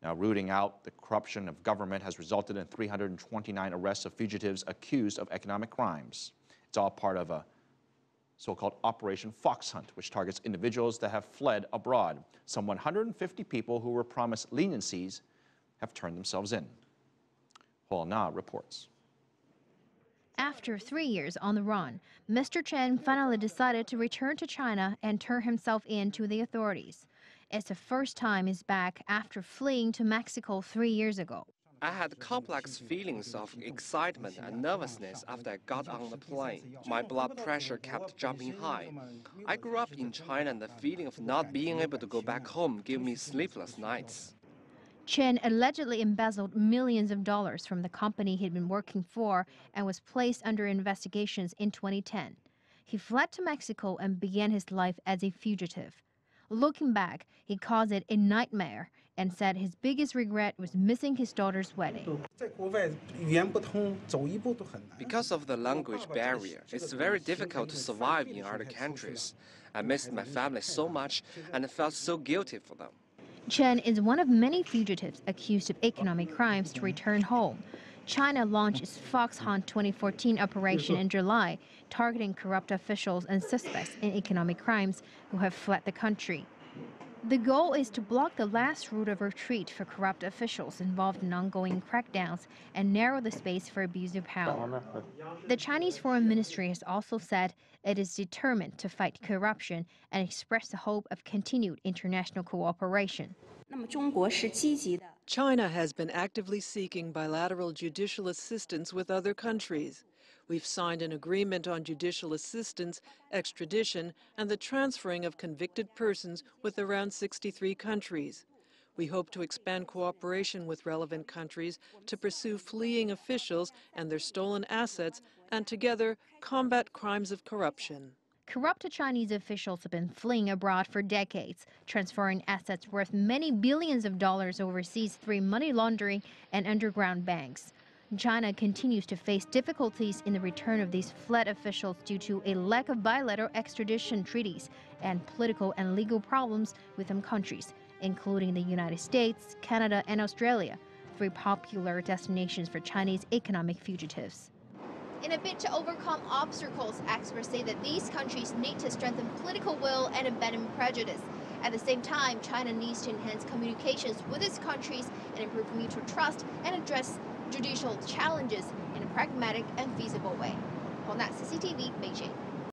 Now, rooting out the corruption of government has resulted in 329 arrests of fugitives accused of economic crimes. It's all part of a so-called Operation Fox Hunt, which targets individuals that have fled abroad. Some 150 people who were promised leniencies have turned themselves in. Huo Na reports. After 3 years on the run, Mr. Chen finally decided to return to China and turn himself in to the authorities. It's the first time he's back after fleeing to Mexico 3 years ago. I had complex feelings of excitement and nervousness after I got on the plane. My blood pressure kept jumping high. I grew up in China, and the feeling of not being able to go back home gave me sleepless nights. Chen allegedly embezzled millions of dollars from the company he'd been working for and was placed under investigations in 2010. He fled to Mexico and began his life as a fugitive. Looking back, he calls it a nightmare and said his biggest regret was missing his daughter's wedding. Because of the language barrier, it's very difficult to survive in other countries. I missed my family so much and felt so guilty for them. Chen is one of many fugitives accused of economic crimes to return home. China launched its Fox Hunt 2014 operation in July, targeting corrupt officials and suspects in economic crimes who have fled the country. The goal is to block the last route of retreat for corrupt officials involved in ongoing crackdowns and narrow the space for abuse of power. The Chinese Foreign Ministry has also said it is determined to fight corruption and expressed the hope of continued international cooperation. China has been actively seeking bilateral judicial assistance with other countries. We've signed an agreement on judicial assistance, extradition, and the transferring of convicted persons with around 63 countries. We hope to expand cooperation with relevant countries to pursue fleeing officials and their stolen assets, and together combat crimes of corruption. Corrupt Chinese officials have been fleeing abroad for decades, transferring assets worth many billions of dollars overseas through money laundering and underground banks. China continues to face difficulties in the return of these fled officials due to a lack of bilateral extradition treaties and political and legal problems with some countries, including the United States, Canada, and Australia, three popular destinations for Chinese economic fugitives. In a bid to overcome obstacles, experts say that these countries need to strengthen political will and abandon prejudice. At the same time, China needs to enhance communications with its countries and improve mutual trust and address judicial challenges in a pragmatic and feasible way. On that, CCTV, Beijing.